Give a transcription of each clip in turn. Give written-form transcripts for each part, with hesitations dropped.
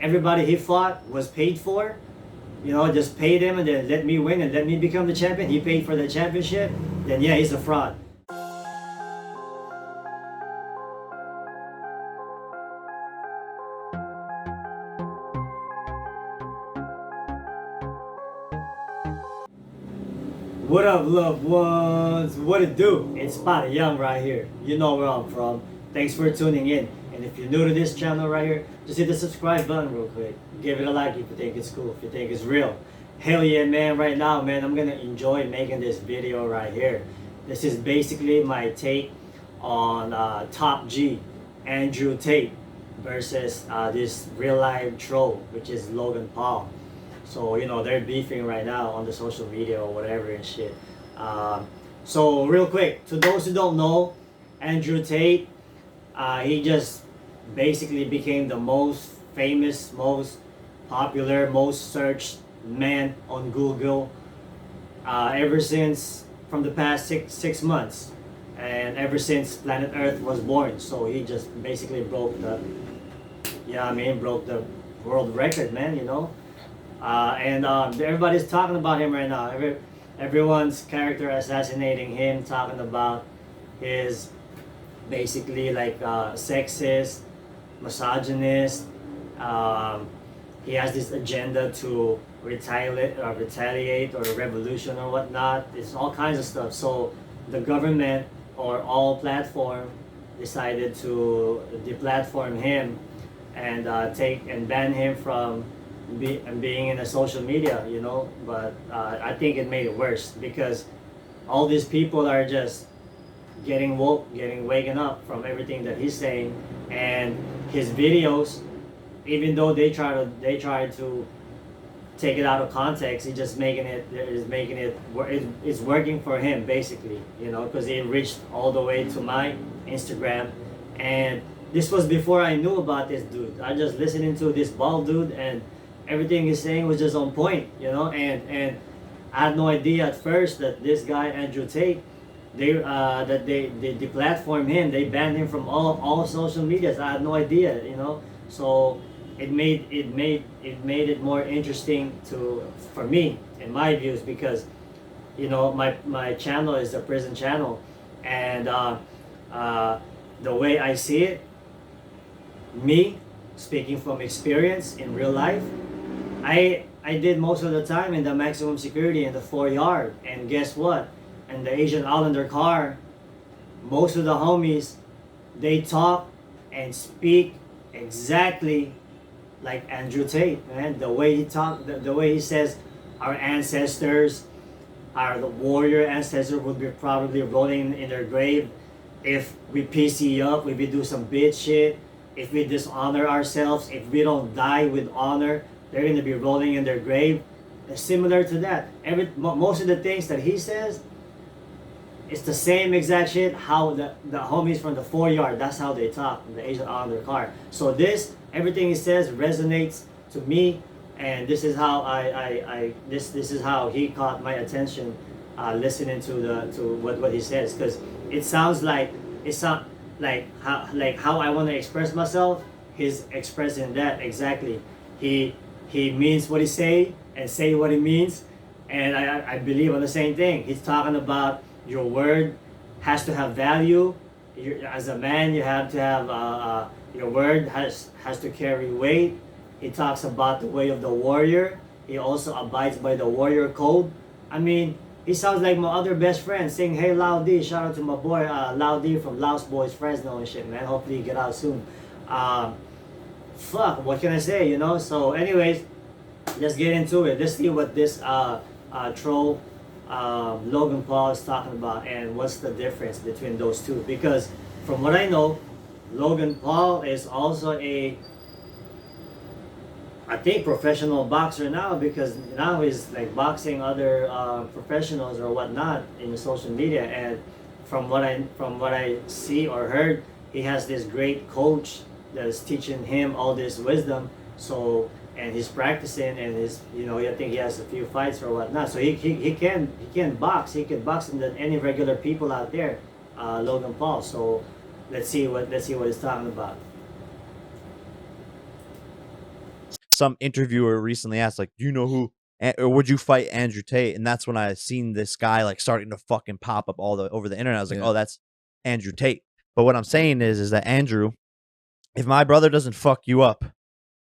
everybody he fought was paid for, just paid him and then let me win and let me become the champion. He paid for the championship. Then yeah, he's a fraud. What up, loved ones? What it do? It's Tate Young right here. You know where I'm from. Thanks for tuning in. And if you're new to this channel right here, just hit the subscribe button real quick. Give it a like if you think it's cool, if you think it's real. Hell yeah, man. Right now, man, I'm gonna enjoy making this video right here. This is basically my take on Top G, Andrew Tate, versus this real life troll, which is Logan Paul. So, they're beefing right now on the social media or whatever and shit. So, real quick, to those who don't know, Andrew Tate, he just basically became the most famous, most popular, most searched man on Google ever since, from the past six months. And ever since planet Earth was born. So, he just basically broke the world record, man, and everybody's talking about him right now. Everyone's character assassinating him, talking about his basically like sexist, misogynist. He has this agenda to retaliate or revolution or whatnot. It's all kinds of stuff. So the government or all platform decided to deplatform him and take and ban him from being in a social media, but I think it made it worse because all these people are just getting waken up from everything that he's saying, and his videos, even though they try to take it out of context, it's working for him basically, because it reached all the way to my Instagram, and this was before I knew about this dude. I just listening to this bald dude and everything he's saying was just on point, and I had no idea at first that this guy Andrew Tate, they deplatformed him, they banned him from all social medias. I had no idea, so it made it more interesting for me in my views, because my channel is a prison channel, and the way I see it, me speaking from experience in real life, I did most of the time in the maximum security in the 4-yard, and guess what? In the Asian Islander car, most of the homies, they talk and speak exactly like Andrew Tate, man. The way he talk, the way he says, our ancestors, the warrior ancestors would be probably rolling in their grave if we PC up, if we do some bitch shit, if we dishonor ourselves, if we don't die with honor, they're going to be rolling in their grave. It's similar to that. Most of the things that he says, it's the same exact shit how the homies from the 4-yard, that's how they talk in the Asian Islander car. So everything he says resonates to me, and this is how this is how he caught my attention, listening to what he says, because it sounds like how I want to express myself. He's expressing that exactly. He means what he say and say what he means, and I believe on the same thing. He's talking about your word has to have value. As a man, you have to have your word has to carry weight. He talks about the way of the warrior. He also abides by the warrior code. I mean, he sounds like my other best friend saying, "Hey, Lao D," shout out to my boy Lao D from Laos Boys Fresno and shit, man. Hopefully you get out soon. Fuck, what can I say, So anyways, let's get into it. Let's see what this troll Logan Paul is talking about, and what's the difference between those two. Because from what I know, Logan Paul is also I think professional boxer now, because now he's like boxing other professionals or whatnot in the social media. And from what I see or heard, he has this great coach that is teaching him all this wisdom. So, and he's practicing, and I think he has a few fights or whatnot. So he can box. He can box than any regular people out there, Logan Paul. So let's see what he's talking about. some interviewer recently asked, like, do you know who, or would you fight Andrew Tate? And that's when I seen this guy like starting to fucking pop up over the internet. I was like, oh, that's Andrew Tate. But what I'm saying is that Andrew, if my brother doesn't fuck you up,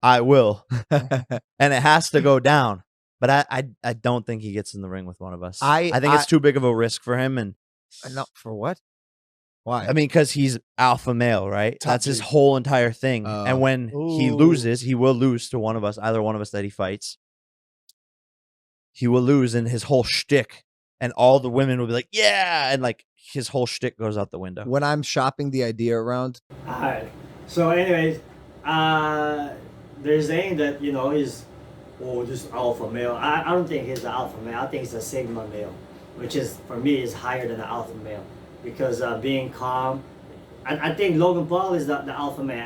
I will. And it has to go down. But I don't think he gets in the ring with one of us. I think it's too big of a risk for him. And no, for what? Why? I mean, because he's alpha male, right? That's his whole entire thing. And when he loses, he will lose to one of us, either one of us that he fights. He will lose, and his whole shtick, and all the women will be like, yeah, and like his whole shtick goes out the window. When I'm shopping the idea around. All right. So, anyways, they're saying that, you know, he's just alpha male. I don't think he's an alpha male. I think he's a sigma male, which is, for me, is higher than an alpha male. Because being calm, I think Logan Paul is the alpha man,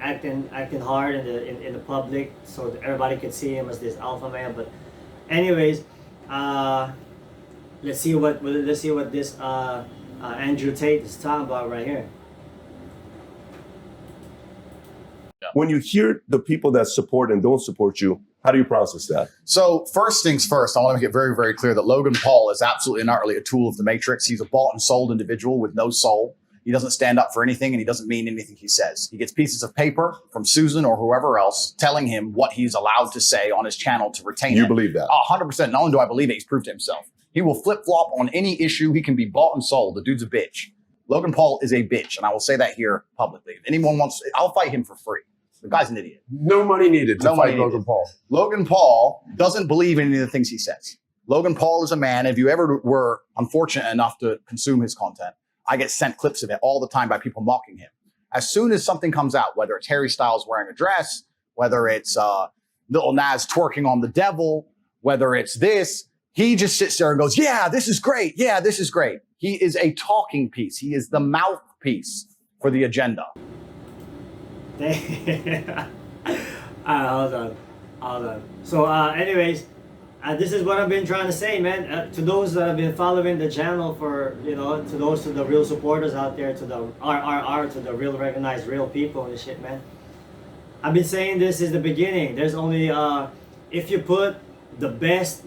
acting hard in the public, so that everybody can see him as this alpha man. But, anyways, let's see what this Andrew Tate is talking about right here. When you hear the people that support and don't support you, how do you process that? So first things first, I want to make it very, very clear that Logan Paul is absolutely and utterly a tool of the Matrix. He's a bought and sold individual with no soul. He doesn't stand up for anything, and he doesn't mean anything he says. He gets pieces of paper from Susan or whoever else telling him what he's allowed to say on his channel to retain it. You believe that? 100%. Not only do I believe it, he's proved it himself. He will flip-flop on any issue. He can be bought and sold. The dude's a bitch. Logan Paul is a bitch, and I will say that here publicly. If anyone wants, I'll fight him for free. The guy's an idiot. No money needed to fight Logan Paul. Logan Paul doesn't believe in any of the things he says. Logan Paul is a man. If you ever were unfortunate enough to consume his content, I get sent clips of it all the time by people mocking him. As soon as something comes out, whether it's Harry Styles wearing a dress, whether it's Lil Nas twerking on the devil, whether it's this, he just sits there and goes, yeah, this is great. Yeah, this is great. He is a talking piece. He is the mouthpiece for the agenda. Hold on. So, anyways, this is what I've been trying to say, man. To those that have been following the channel for, you know, to the real supporters out there, to the RRR, to the real recognized real people and shit, man. I've been saying this is the beginning. There's only, if you put the best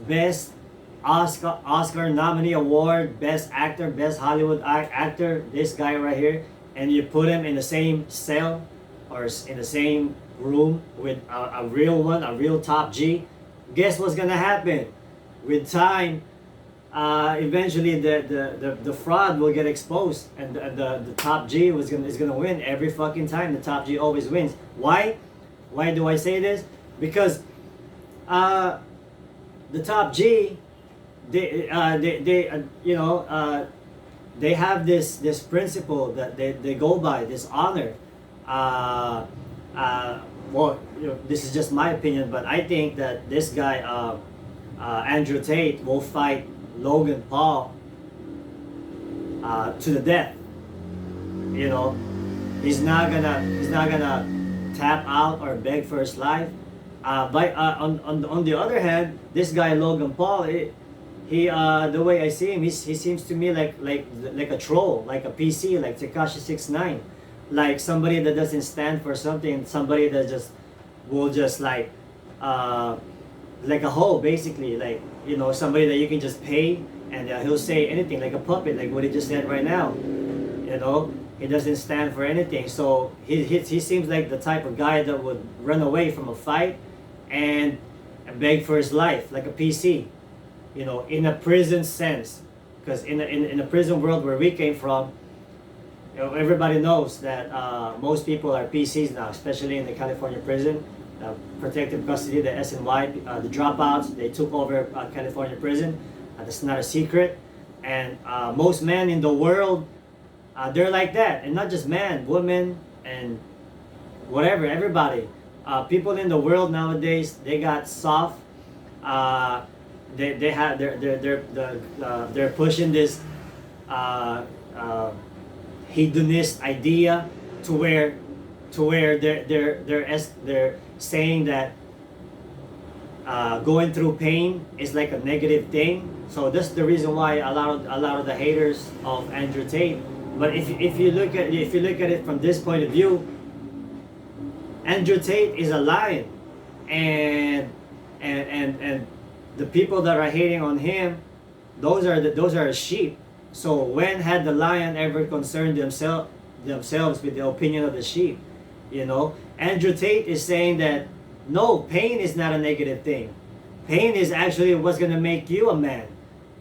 Oscar nominee award, best actor, best Hollywood actor, this guy right here, and you put him in the same cell, or in the same room with a real one, a real top G, guess what's gonna happen? With time, eventually the fraud will get exposed, and the top G is gonna win every fucking time. The top G always wins. Why? Why do I say this? Because the top G, they have this principle that they go by, this honor. Well, you know, this is just my opinion, but I think that this guy, Andrew Tate, will fight Logan Paul to the death. You know, he's not gonna tap out or beg for his life. But on the other hand, this guy Logan Paul, he the way I see him, he seems to me like a troll, like a PC, like Tekashi 6ix9ine. Like somebody that doesn't stand for something, somebody that will like a hoe, basically, like, you know, somebody that you can just pay and he'll say anything, like a puppet, like what he just said right now. You know, he doesn't stand for anything. So he seems like the type of guy that would run away from a fight and beg for his life, like a PC. You know, in a prison sense, because in the prison world where we came from, you know, everybody knows that most people are PCs now, especially in the California prison, protective custody, the SNY, the dropouts. They took over California prison. That's not a secret. And most men in the world, they're like that. And not just men, women, and whatever, everybody. People in the world nowadays, they got soft. They're pushing this hedonist idea to where they're saying that going through pain is like a negative thing. So that's the reason why a lot of the haters of Andrew Tate. But if you look at it from this point of view, Andrew Tate is a lion. and and the people that are hating on him, those are sheep. So when had the lion ever concerned themselves with the opinion of the sheep? You know, Andrew Tate is saying that no, pain is not a negative thing. Pain is actually what's gonna make you a man.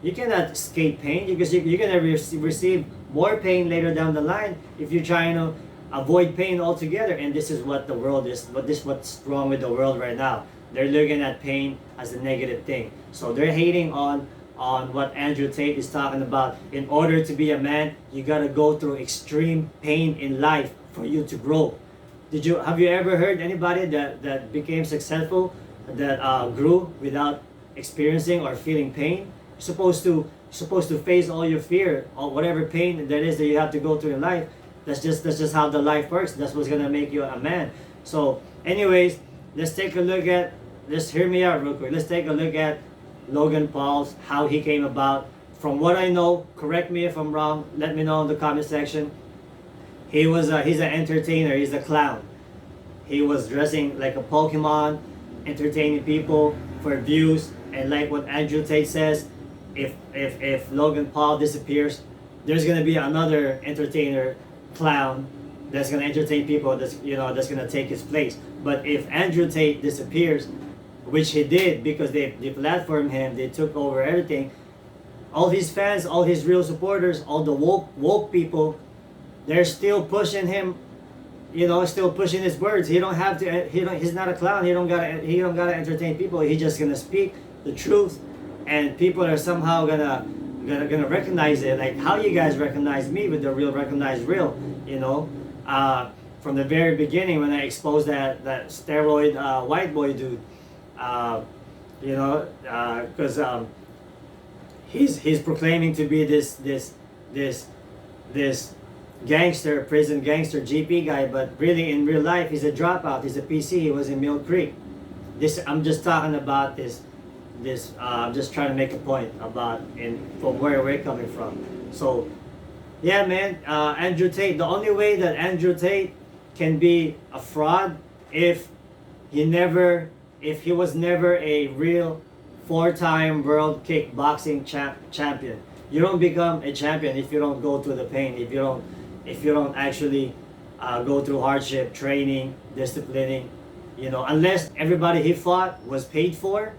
You cannot escape pain because you're gonna receive more pain later down the line if you're trying to avoid pain altogether. And this is what the world is. What's wrong with the world right now. They're looking at pain as a negative thing. So they're hating on what Andrew Tate is talking about. In order to be a man, you gotta go through extreme pain in life for you to grow. Have you ever heard anybody that became successful, that grew without experiencing or feeling pain? You're supposed to face all your fear or whatever pain that is that you have to go through in life. That's just how the life works. That's what's gonna make you a man. So anyways, let's hear me out real quick. Let's take a look at Logan Paul's, how he came about. From what I know, correct me if I'm wrong, let me know in the comment section. He's an entertainer, he's a clown. He was dressing like a Pokemon, entertaining people for views, and like what Andrew Tate says, if Logan Paul disappears, there's gonna be another entertainer clown that's gonna entertain people that's gonna take his place. But if Andrew Tate disappears, which he did because they platformed him, they took over everything, all his fans, all his real supporters, all the woke people, they're still pushing him, still pushing his words. He's not a clown. He don't gotta entertain people. He's just gonna speak the truth, and people are somehow gonna recognize it. Like how you guys recognize me with the real recognize real, from the very beginning when I exposed that steroid white boy dude, because he's proclaiming to be this gangster, prison gangster, GP guy, but really in real life he's a dropout. He's a PC. He was in Mill Creek. I'm just talking about this. I'm just trying to make a point about from where we're coming from. So, yeah, man, Andrew Tate. The only way that Andrew Tate can be a fraud if he was never a real 4-time world kickboxing champion. You don't become a champion if you don't go through the pain. If you don't actually go through hardship, training, disciplining, unless everybody he fought was paid for,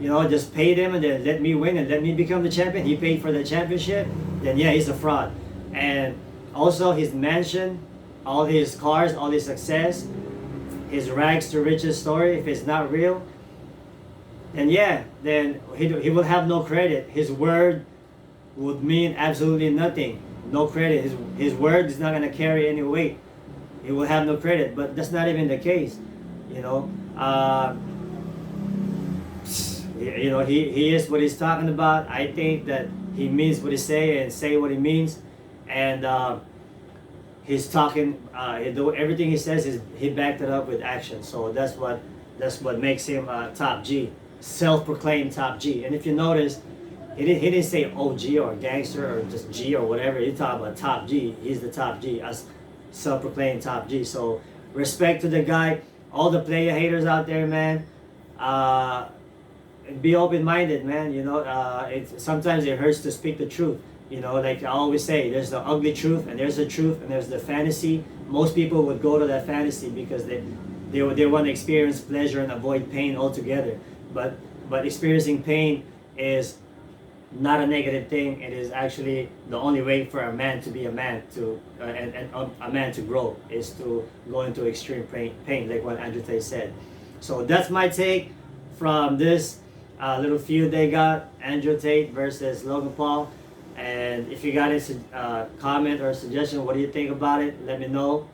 just paid him and then let me win and let me become the champion. He paid for the championship, then yeah, he's a fraud. And also his mansion, all his cars, all his success, his rags to riches story, if it's not real, then yeah, then he will have no credit. His word would mean absolutely nothing. No credit. His word is not going to carry any weight. He will have no credit, but that's not even the case. He is what he's talking about. I think that he means what he say and say what he means, and he's talking. Everything he says he backed it up with action. So that's what makes him top G, self-proclaimed top G. And if you notice, he didn't say OG or gangster or just G or whatever. He talked about top G. He's the top G, as self-proclaimed top G. So respect to the guy. All the player haters out there, man. Be open-minded, man. Sometimes it hurts to speak the truth. Like I always say, there's the ugly truth and there's the truth and there's the fantasy. Most people would go to that fantasy because they want to experience pleasure and avoid pain altogether. But experiencing pain is not a negative thing. It is actually the only way for a man to be a man, and a man to grow, is to go into extreme pain, like what Andrew Tate said. So that's my take from this little feud they got, Andrew Tate versus Logan Paul. And if you got a comment or a suggestion, what do you think about it? Let me know.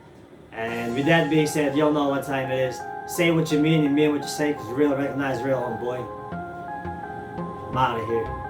And with that being said, y'all know what time it is. Say what you mean and mean what you say, because real recognize real, homeboy. I'm out of here.